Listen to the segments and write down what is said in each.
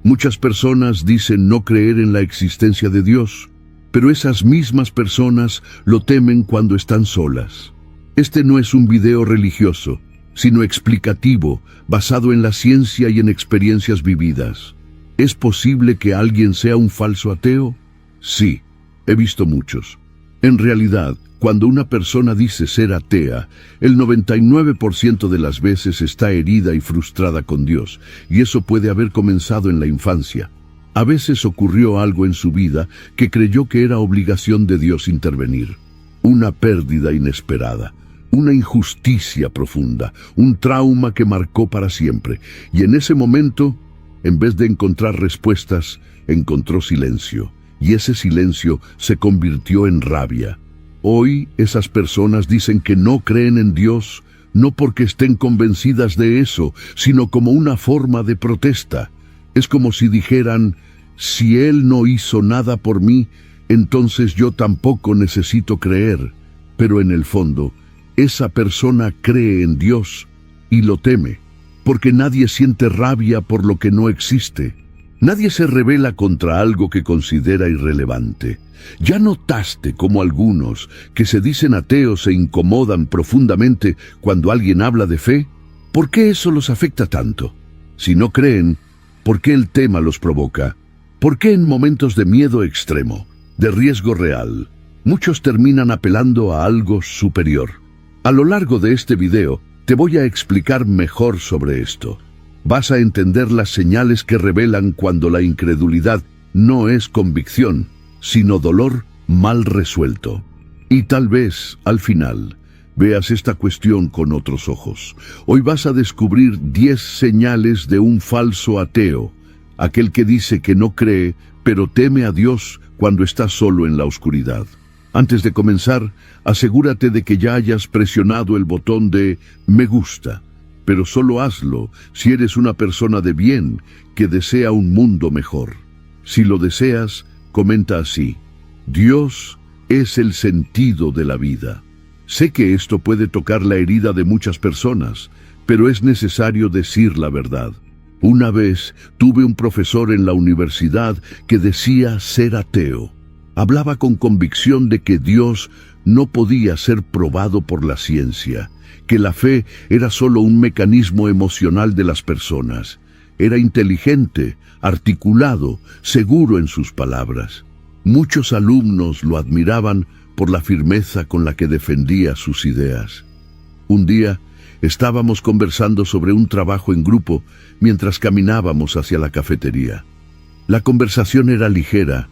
Muchas personas dicen no creer en la existencia de Dios, pero esas mismas personas lo temen cuando están solas. Este no es un video religioso, sino explicativo, basado en la ciencia y en experiencias vividas. ¿Es posible que alguien sea un falso ateo? Sí, he visto muchos. En realidad, cuando una persona dice ser atea, el 99% de las veces está herida y frustrada con Dios, y eso puede haber comenzado en la infancia. A veces ocurrió algo en su vida que creyó que era obligación de Dios intervenir. Una pérdida inesperada, una injusticia profunda, un trauma que marcó para siempre, y en ese momento, en vez de encontrar respuestas, encontró silencio, y ese silencio se convirtió en rabia. Hoy esas personas dicen que no creen en Dios, no porque estén convencidas de eso, sino como una forma de protesta. Es como si dijeran, si Él no hizo nada por mí, entonces yo tampoco necesito creer. Pero en el fondo, esa persona cree en Dios y lo teme, porque nadie siente rabia por lo que no existe. Nadie se rebela contra algo que considera irrelevante. ¿Ya notaste cómo algunos que se dicen ateos se incomodan profundamente cuando alguien habla de fe? ¿Por qué eso los afecta tanto? Si no creen, ¿por qué el tema los provoca? ¿Por qué en momentos de miedo extremo, de riesgo real, muchos terminan apelando a algo superior? A lo largo de este video, te voy a explicar mejor sobre esto. Vas a entender las señales que revelan cuando la incredulidad no es convicción, sino dolor mal resuelto. Y tal vez, al final, veas esta cuestión con otros ojos. Hoy vas a descubrir 10 señales de un falso ateo, aquel que dice que no cree, pero teme a Dios cuando está solo en la oscuridad. Antes de comenzar, asegúrate de que ya hayas presionado el botón de me gusta, pero solo hazlo si eres una persona de bien que desea un mundo mejor. Si lo deseas, comenta así: Dios es el sentido de la vida. Sé que esto puede tocar la herida de muchas personas, pero es necesario decir la verdad. Una vez tuve un profesor en la universidad que decía ser ateo. Hablaba con convicción de que Dios no podía ser probado por la ciencia, que la fe era solo un mecanismo emocional de las personas. Era inteligente, articulado, seguro en sus palabras. Muchos alumnos lo admiraban por la firmeza con la que defendía sus ideas. Un día, estábamos conversando sobre un trabajo en grupo mientras caminábamos hacia la cafetería. La conversación era ligera,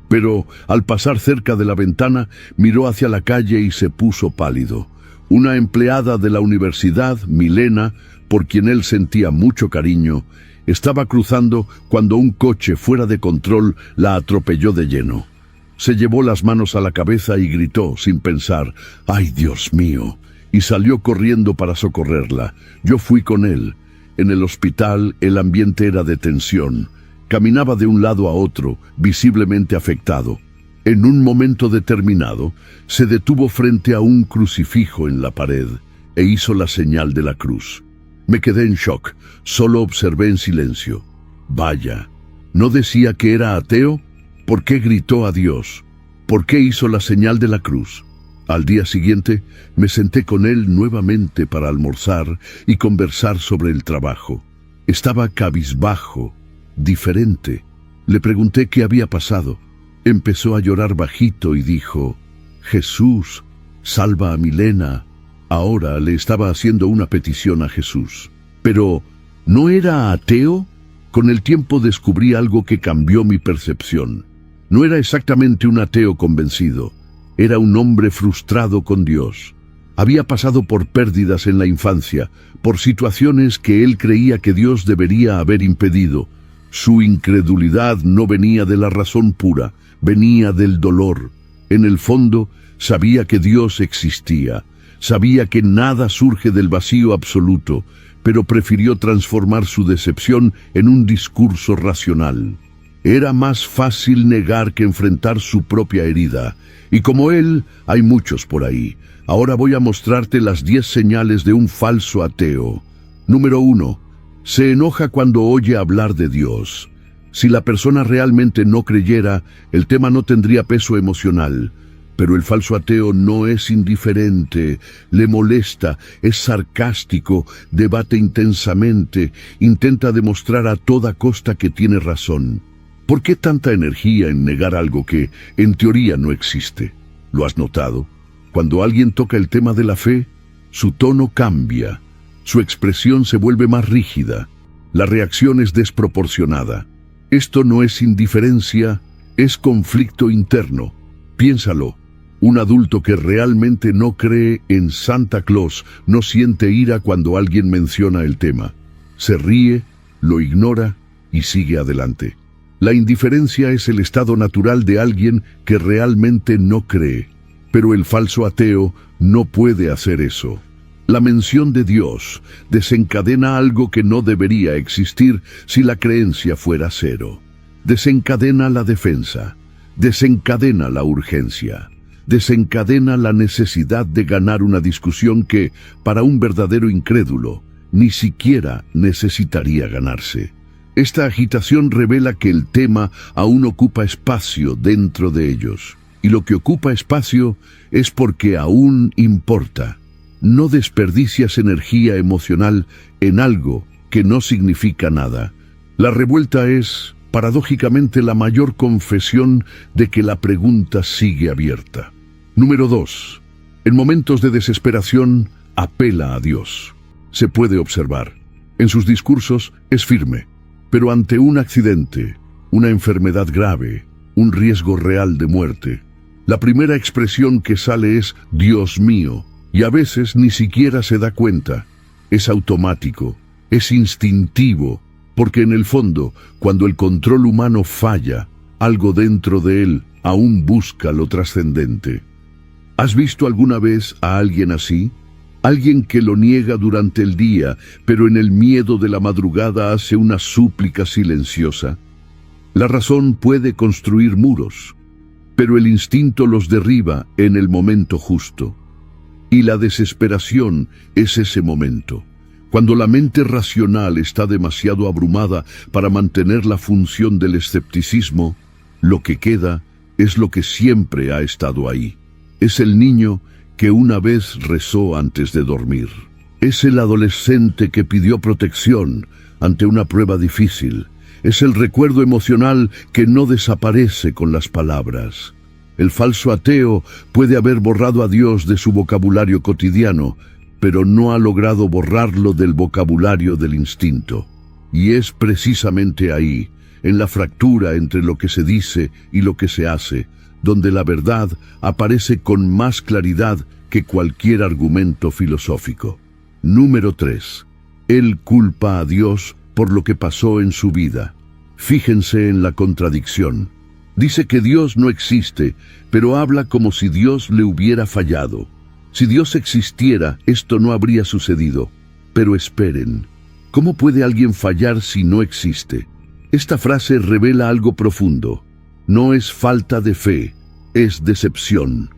pero al pasar cerca de la ventana, miró hacia la calle y se puso pálido. Una empleada de la universidad, Milena, por quien él sentía mucho cariño, estaba cruzando cuando un coche fuera de control la atropelló de lleno. Se llevó las manos a la cabeza y gritó, sin pensar, ¡ay, Dios mío!, y salió corriendo para socorrerla. Yo fui con él. En el hospital el ambiente era de tensión. Caminaba de un lado a otro, visiblemente afectado. En un momento determinado, se detuvo frente a un crucifijo en la pared e hizo la señal de la cruz. Me quedé en shock, solo observé en silencio. Vaya, ¿no decía que era ateo? ¿Por qué gritó a Dios? ¿Por qué hizo la señal de la cruz? Al día siguiente, me senté con él nuevamente para almorzar y conversar sobre el trabajo. Estaba cabizbajo, diferente. Le pregunté qué había pasado. Empezó a llorar bajito y dijo, Jesús, salva a Milena. Ahora le estaba haciendo una petición a Jesús. Pero, ¿no era ateo? Con el tiempo descubrí algo que cambió mi percepción. No era exactamente un ateo convencido. Era un hombre frustrado con Dios. Había pasado por pérdidas en la infancia, por situaciones que él creía que Dios debería haber impedido. Su incredulidad no venía de la razón pura, venía del dolor. En el fondo, sabía que Dios existía, sabía que nada surge del vacío absoluto, pero prefirió transformar su decepción en un discurso racional. Era más fácil negar que enfrentar su propia herida, y como él, hay muchos por ahí. Ahora voy a mostrarte las 10 señales de un falso ateo. Número 1. Se enoja cuando oye hablar de Dios. Si la persona realmente no creyera, el tema no tendría peso emocional. Pero el falso ateo no es indiferente, le molesta, es sarcástico, debate intensamente, intenta demostrar a toda costa que tiene razón. ¿Por qué tanta energía en negar algo que, en teoría, no existe? ¿Lo has notado? Cuando alguien toca el tema de la fe, su tono cambia, su expresión se vuelve más rígida, la reacción es desproporcionada. Esto no es indiferencia, es conflicto interno. Piénsalo. Un adulto que realmente no cree en Santa Claus no siente ira cuando alguien menciona el tema. Se ríe, lo ignora y sigue adelante. La indiferencia es el estado natural de alguien que realmente no cree. Pero el falso ateo no puede hacer eso. La mención de Dios desencadena algo que no debería existir si la creencia fuera cero. Desencadena la defensa, desencadena la urgencia. Desencadena la necesidad de ganar una discusión que, para un verdadero incrédulo, ni siquiera necesitaría ganarse. Esta agitación revela que el tema aún ocupa espacio dentro de ellos, y lo que ocupa espacio es porque aún importa. No desperdicias energía emocional en algo que no significa nada. La revuelta es, paradójicamente, la mayor confesión de que la pregunta sigue abierta. Número 2. En momentos de desesperación, apela a Dios. Se puede observar. En sus discursos es firme, pero ante un accidente, una enfermedad grave, un riesgo real de muerte, la primera expresión que sale es «Dios mío», y a veces ni siquiera se da cuenta. Es automático, es instintivo, porque en el fondo, cuando el control humano falla, algo dentro de él aún busca lo trascendente. ¿Has visto alguna vez a alguien así? Alguien que lo niega durante el día, pero en el miedo de la madrugada hace una súplica silenciosa. La razón puede construir muros, pero el instinto los derriba en el momento justo. Y la desesperación es ese momento. Cuando la mente racional está demasiado abrumada para mantener la función del escepticismo, lo que queda es lo que siempre ha estado ahí. Es el niño que una vez rezó antes de dormir. Es el adolescente que pidió protección ante una prueba difícil. Es el recuerdo emocional que no desaparece con las palabras. El falso ateo puede haber borrado a Dios de su vocabulario cotidiano, pero no ha logrado borrarlo del vocabulario del instinto. Y es precisamente ahí, en la fractura entre lo que se dice y lo que se hace, donde la verdad aparece con más claridad que cualquier argumento filosófico. Número 3. Él culpa a Dios por lo que pasó en su vida. Fíjense en la contradicción. Dice que Dios no existe, pero habla como si Dios le hubiera fallado. Si Dios existiera, esto no habría sucedido. Pero esperen, ¿cómo puede alguien fallar si no existe? Esta frase revela algo profundo. No es falta de fe, es decepción.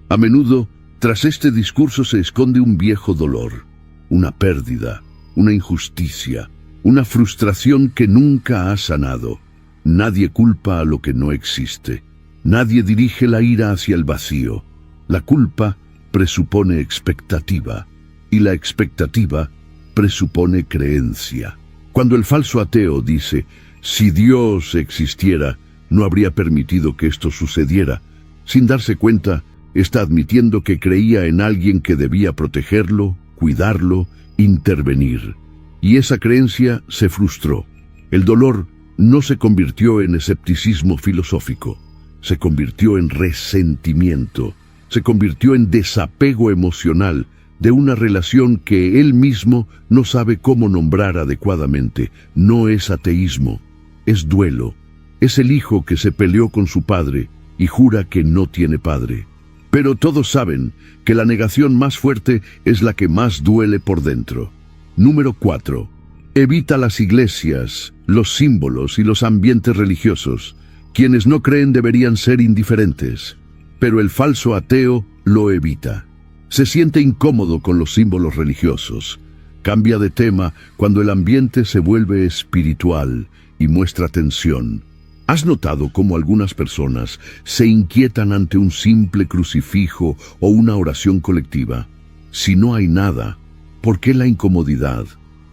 A menudo, tras este discurso se esconde un viejo dolor, una pérdida, una injusticia, una frustración que nunca ha sanado. Nadie culpa a lo que no existe. Nadie dirige la ira hacia el vacío. La culpa presupone expectativa, y la expectativa presupone creencia. Cuando el falso ateo dice, si Dios existiera, no habría permitido que esto sucediera, sin darse cuenta, está admitiendo que creía en alguien que debía protegerlo, cuidarlo, intervenir. Y esa creencia se frustró. El dolor no se convirtió en escepticismo filosófico, se convirtió en resentimiento, se convirtió en desapego emocional de una relación que él mismo no sabe cómo nombrar adecuadamente. No es ateísmo, es duelo. Es el hijo que se peleó con su padre y jura que no tiene padre. Pero todos saben que la negación más fuerte es la que más duele por dentro. Número 4. Evita las iglesias, los símbolos y los ambientes religiosos. Quienes no creen deberían ser indiferentes, pero el falso ateo lo evita. Se siente incómodo con los símbolos religiosos. Cambia de tema cuando el ambiente se vuelve espiritual y muestra tensión. ¿Has notado cómo algunas personas se inquietan ante un simple crucifijo o una oración colectiva? Si no hay nada, ¿por qué la incomodidad?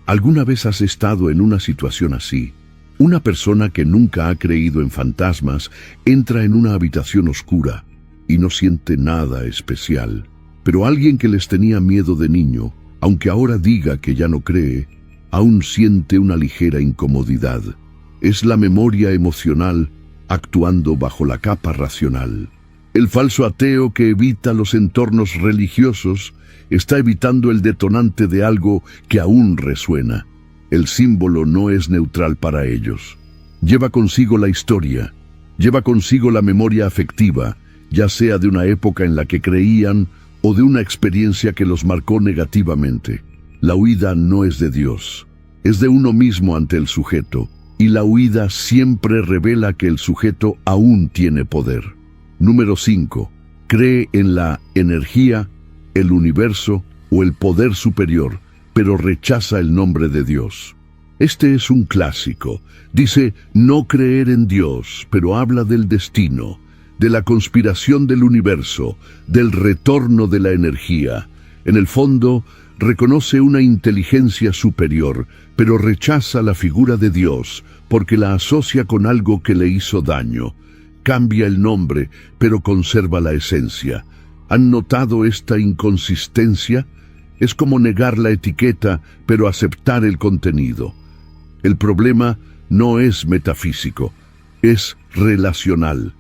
¿Alguna vez has estado en una situación así? Una persona que nunca ha creído en fantasmas entra en una habitación oscura y no siente nada especial. Pero alguien que les tenía miedo de niño, aunque ahora diga que ya no cree, aún siente una ligera incomodidad. Es la memoria emocional actuando bajo la capa racional. El falso ateo que evita los entornos religiosos está evitando el detonante de algo que aún resuena. El símbolo no es neutral para ellos. Lleva consigo la historia, lleva consigo la memoria afectiva, ya sea de una época en la que creían o de una experiencia que los marcó negativamente. La huida no es de Dios, es de uno mismo ante el sujeto, y la huida siempre revela que el sujeto aún tiene poder. Número 5. Cree en la energía, el universo o el poder superior, pero rechaza el nombre de Dios. Este es un clásico. Dice no creer en Dios, pero habla del destino, de la conspiración del universo, del retorno de la energía. En el fondo, reconoce una inteligencia superior, pero rechaza la figura de Dios porque la asocia con algo que le hizo daño. Cambia el nombre, pero conserva la esencia. ¿Han notado esta inconsistencia? Es como negar la etiqueta, pero aceptar el contenido. El problema no es metafísico, es relacional.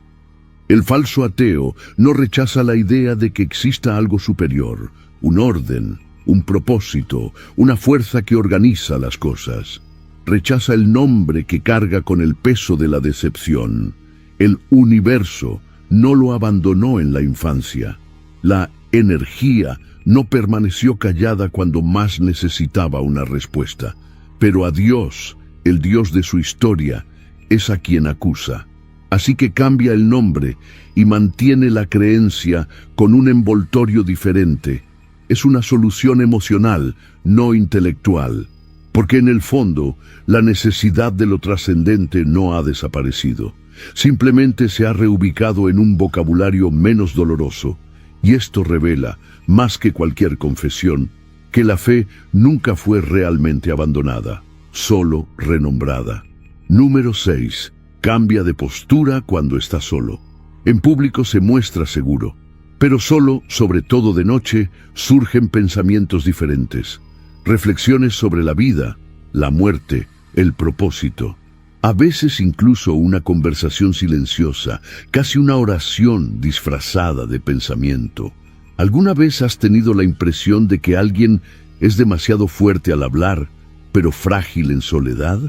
El falso ateo no rechaza la idea de que exista algo superior, un orden, un propósito, una fuerza que organiza las cosas. Rechaza el nombre que carga con el peso de la decepción. El universo no lo abandonó en la infancia. La energía no permaneció callada cuando más necesitaba una respuesta. Pero a Dios, el Dios de su historia, es a quien acusa. Así que cambia el nombre y mantiene la creencia con un envoltorio diferente. Es una solución emocional, no intelectual, porque en el fondo la necesidad de lo trascendente no ha desaparecido. Simplemente se ha reubicado en un vocabulario menos doloroso. Y esto revela, más que cualquier confesión, que la fe nunca fue realmente abandonada, solo renombrada. Número 6. Cambia de postura cuando está solo. En público se muestra seguro, pero solo, sobre todo de noche, surgen pensamientos diferentes. Reflexiones sobre la vida, la muerte, el propósito. A veces incluso una conversación silenciosa, casi una oración disfrazada de pensamiento. ¿Alguna vez has tenido la impresión de que alguien es demasiado fuerte al hablar, pero frágil en soledad?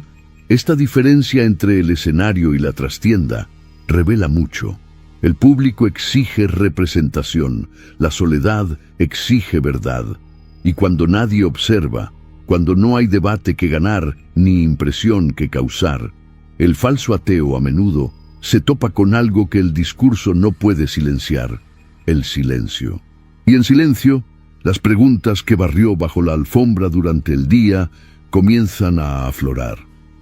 Esta diferencia entre el escenario y la trastienda revela mucho. El público exige representación, la soledad exige verdad. Y cuando nadie observa, cuando no hay debate que ganar ni impresión que causar, el falso ateo a menudo se topa con algo que el discurso no puede silenciar, el silencio. Y en silencio, las preguntas que barrió bajo la alfombra durante el día comienzan a aflorar.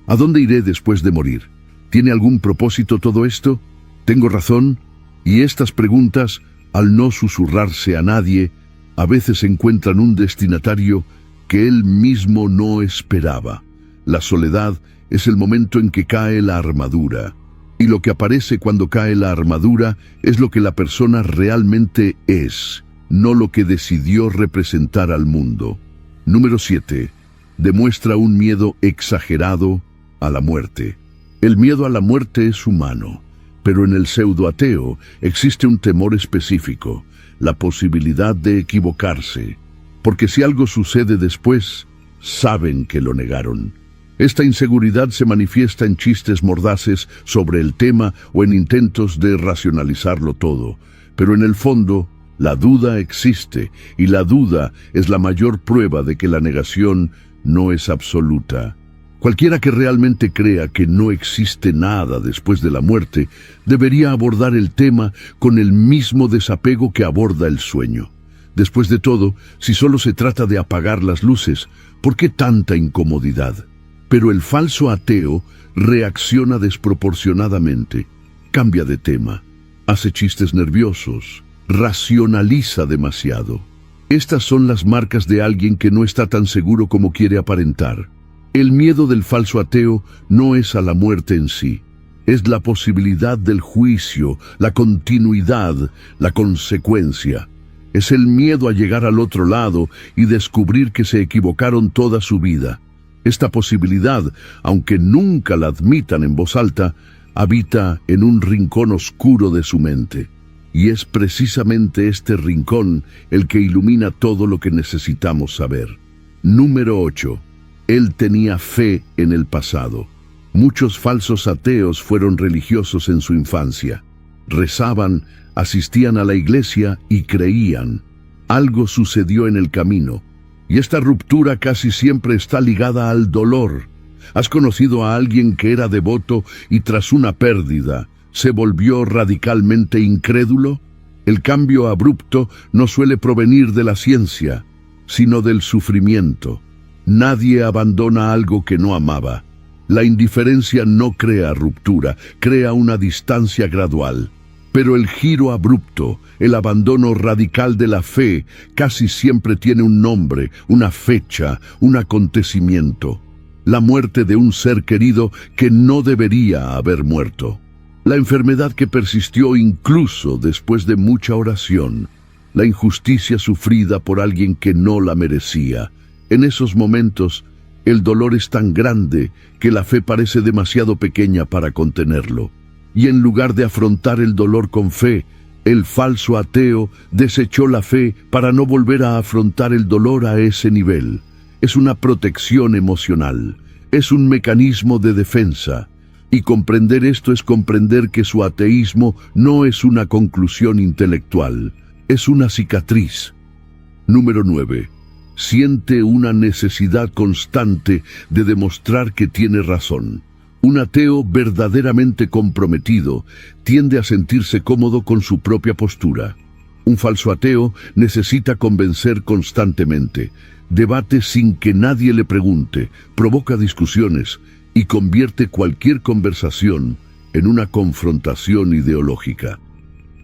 ¿A dónde iré después de morir? ¿Tiene algún propósito todo esto? ¿Tengo razón? Y estas preguntas, al no susurrarse a nadie, a veces encuentran un destinatario que él mismo no esperaba. La soledad es el momento en que cae la armadura. Y lo que aparece cuando cae la armadura es lo que la persona realmente es, no lo que decidió representar al mundo. Número 7. Demuestra un miedo exagerado a la muerte. El miedo a la muerte es humano, pero en el pseudoateo existe un temor específico, la posibilidad de equivocarse, porque si algo sucede después, saben que lo negaron. Esta inseguridad se manifiesta en chistes mordaces sobre el tema o en intentos de racionalizarlo todo, pero en el fondo, la duda existe, y la duda es la mayor prueba de que la negación no es absoluta. Cualquiera que realmente crea que no existe nada después de la muerte debería abordar el tema con el mismo desapego que aborda el sueño. Después de todo, si solo se trata de apagar las luces, ¿por qué tanta incomodidad? Pero el falso ateo reacciona desproporcionadamente, cambia de tema, hace chistes nerviosos, racionaliza demasiado. Estas son las marcas de alguien que no está tan seguro como quiere aparentar. El miedo del falso ateo no es a la muerte en sí, es la posibilidad del juicio, la continuidad, la consecuencia. Es el miedo a llegar al otro lado y descubrir que se equivocaron toda su vida. Esta posibilidad, aunque nunca la admitan en voz alta, habita en un rincón oscuro de su mente. Y es precisamente este rincón el que ilumina todo lo que necesitamos saber. Número 8. Él tenía fe en el pasado. Muchos falsos ateos fueron religiosos en su infancia. Rezaban, asistían a la iglesia y creían. Algo sucedió en el camino. Y esta ruptura casi siempre está ligada al dolor. ¿Has conocido a alguien que era devoto y tras una pérdida se volvió radicalmente incrédulo? El cambio abrupto no suele provenir de la ciencia, sino del sufrimiento. Nadie abandona algo que no amaba. La indiferencia no crea ruptura, crea una distancia gradual. Pero el giro abrupto, el abandono radical de la fe, casi siempre tiene un nombre, una fecha, un acontecimiento. La muerte de un ser querido que no debería haber muerto. La enfermedad que persistió incluso después de mucha oración. La injusticia sufrida por alguien que no la merecía. En esos momentos, el dolor es tan grande que la fe parece demasiado pequeña para contenerlo. Y en lugar de afrontar el dolor con fe, el falso ateo desechó la fe para no volver a afrontar el dolor a ese nivel. Es una protección emocional, es un mecanismo de defensa. Y comprender esto es comprender que su ateísmo no es una conclusión intelectual, es una cicatriz. Número 9. Siente una necesidad constante de demostrar que tiene razón. Un ateo verdaderamente comprometido tiende a sentirse cómodo con su propia postura. Un falso ateo necesita convencer constantemente, debate sin que nadie le pregunte, provoca discusiones y convierte cualquier conversación en una confrontación ideológica.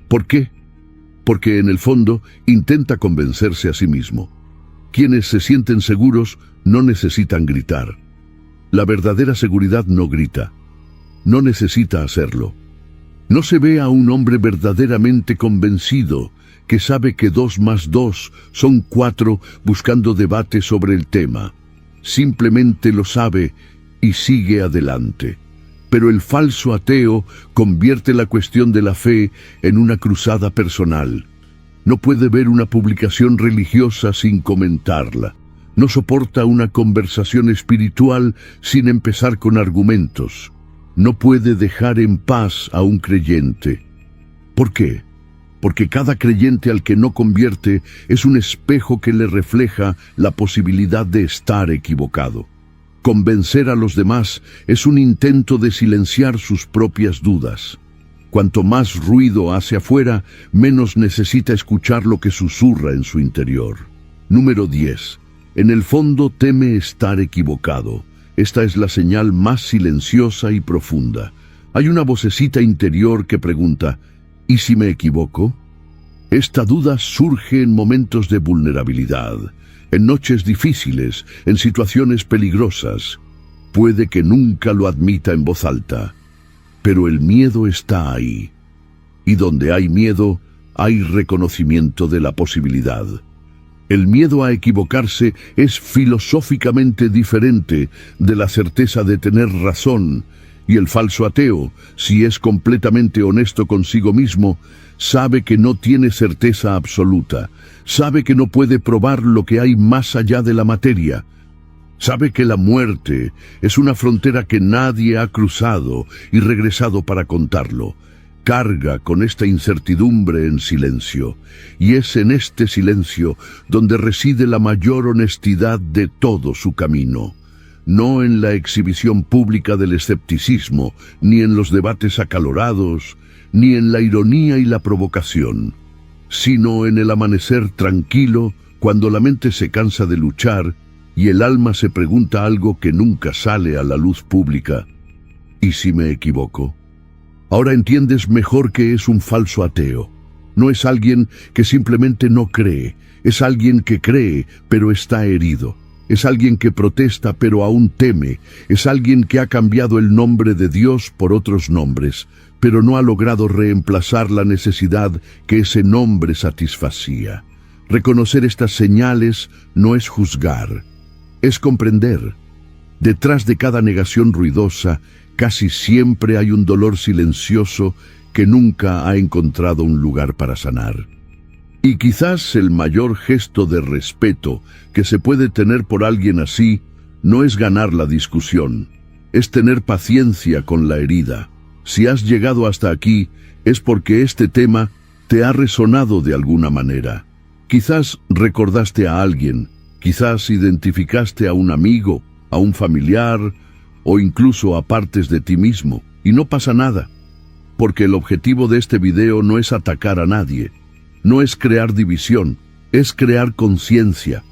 ¿Por qué? Porque en el fondo intenta convencerse a sí mismo. Quienes se sienten seguros no necesitan gritar. La verdadera seguridad no grita, no necesita hacerlo. No se ve a un hombre verdaderamente convencido, que sabe que 2 más 2 son 4 buscando debate sobre el tema. Simplemente lo sabe y sigue adelante. Pero el falso ateo convierte la cuestión de la fe en una cruzada personal. No puede ver una publicación religiosa sin comentarla. No soporta una conversación espiritual sin empezar con argumentos. No puede dejar en paz a un creyente. ¿Por qué? Porque cada creyente al que no convierte es un espejo que le refleja la posibilidad de estar equivocado. Convencer a los demás es un intento de silenciar sus propias dudas. Cuanto más ruido hace afuera, menos necesita escuchar lo que susurra en su interior. Número 10. En el fondo teme estar equivocado. Esta es la señal más silenciosa y profunda. Hay una vocecita interior que pregunta, ¿y si me equivoco? Esta duda surge en momentos de vulnerabilidad, en noches difíciles, en situaciones peligrosas. Puede que nunca lo admita en voz alta, pero el miedo está ahí. Y donde hay miedo, hay reconocimiento de la posibilidad. El miedo a equivocarse es filosóficamente diferente de la certeza de tener razón, y el falso ateo, si es completamente honesto consigo mismo, sabe que no tiene certeza absoluta, sabe que no puede probar lo que hay más allá de la materia, sabe que la muerte es una frontera que nadie ha cruzado y regresado para contarlo. Carga con esta incertidumbre en silencio, y es en este silencio donde reside la mayor honestidad de todo su camino. No en la exhibición pública del escepticismo, ni en los debates acalorados, ni en la ironía y la provocación, sino en el amanecer tranquilo cuando la mente se cansa de luchar y el alma se pregunta algo que nunca sale a la luz pública. ¿Y si me equivoco? Ahora entiendes mejor que es un falso ateo. No es alguien que simplemente no cree, es alguien que cree, pero está herido. Es alguien que protesta, pero aún teme. Es alguien que ha cambiado el nombre de Dios por otros nombres, pero no ha logrado reemplazar la necesidad que ese nombre satisfacía. Reconocer estas señales no es juzgar, es comprender. Detrás de cada negación ruidosa, casi siempre hay un dolor silencioso que nunca ha encontrado un lugar para sanar. Y quizás el mayor gesto de respeto que se puede tener por alguien así no es ganar la discusión, es tener paciencia con la herida. Si has llegado hasta aquí, es porque este tema te ha resonado de alguna manera. Quizás recordaste a alguien, quizás identificaste a un amigo, a un familiar, o incluso a partes de ti mismo, y no pasa nada. Porque el objetivo de este video no es atacar a nadie, no es crear división, es crear conciencia.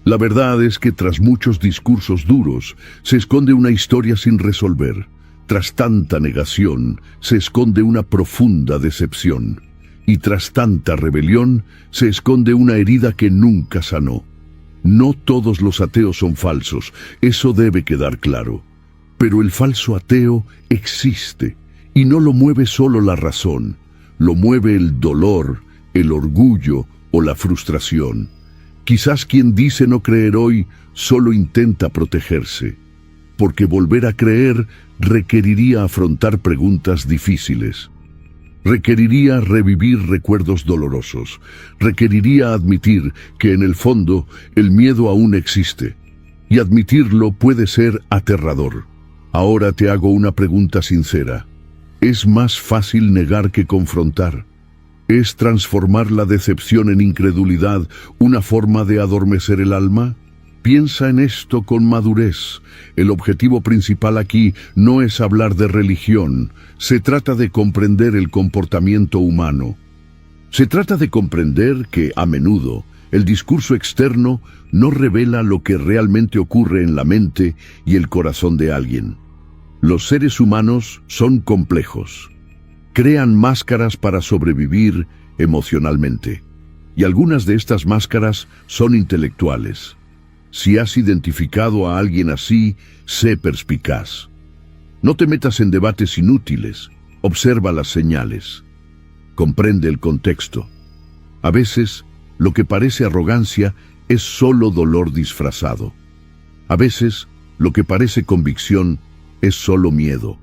La verdad es que tras muchos discursos duros se esconde una historia sin resolver. Tras tanta negación se esconde una profunda decepción. Y tras tanta rebelión se esconde una herida que nunca sanó. No todos los ateos son falsos, eso debe quedar claro. Pero el falso ateo existe. Y no lo mueve solo la razón, lo mueve el dolor, el orgullo o la frustración. Quizás quien dice no creer hoy solo intenta protegerse, porque volver a creer requeriría afrontar preguntas difíciles. Requeriría revivir recuerdos dolorosos, requeriría admitir que en el fondo el miedo aún existe, y admitirlo puede ser aterrador. Ahora te hago una pregunta sincera. ¿Es más fácil negar que confrontar? ¿Es transformar la decepción en incredulidad una forma de adormecer el alma? Piensa en esto con madurez. El objetivo principal aquí no es hablar de religión, se trata de comprender el comportamiento humano. Se trata de comprender que, a menudo, el discurso externo no revela lo que realmente ocurre en la mente y el corazón de alguien. Los seres humanos son complejos. Crean máscaras para sobrevivir emocionalmente. Y algunas de estas máscaras son intelectuales. Si has identificado a alguien así, sé perspicaz. No te metas en debates inútiles. Observa las señales. Comprende el contexto. A veces, lo que parece arrogancia es solo dolor disfrazado. A veces, lo que parece convicción es solo miedo.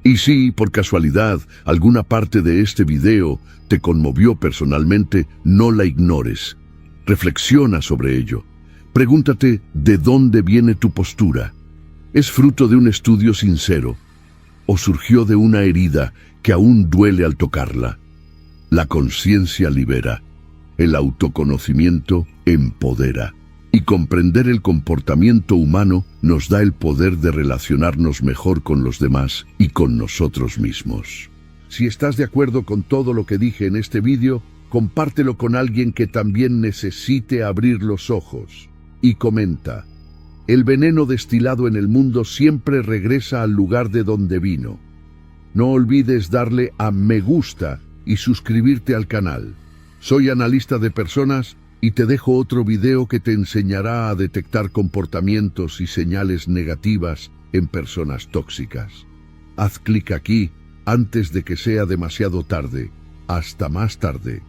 Y si, por casualidad, alguna parte de este video te conmovió personalmente, no la ignores. Reflexiona sobre ello. Pregúntate de dónde viene tu postura. ¿Es fruto de un estudio sincero? ¿O surgió de una herida que aún duele al tocarla? La conciencia libera. El autoconocimiento empodera. Y comprender el comportamiento humano nos da el poder de relacionarnos mejor con los demás y con nosotros mismos. Si estás de acuerdo con todo lo que dije en este vídeo, compártelo con alguien que también necesite abrir los ojos. Y comenta: el veneno destilado en el mundo siempre regresa al lugar de donde vino. No olvides darle a me gusta y suscribirte al canal. Soy analista de personas y te dejo otro video que te enseñará a detectar comportamientos y señales negativas en personas tóxicas. Haz clic aquí antes de que sea demasiado tarde. Hasta más tarde.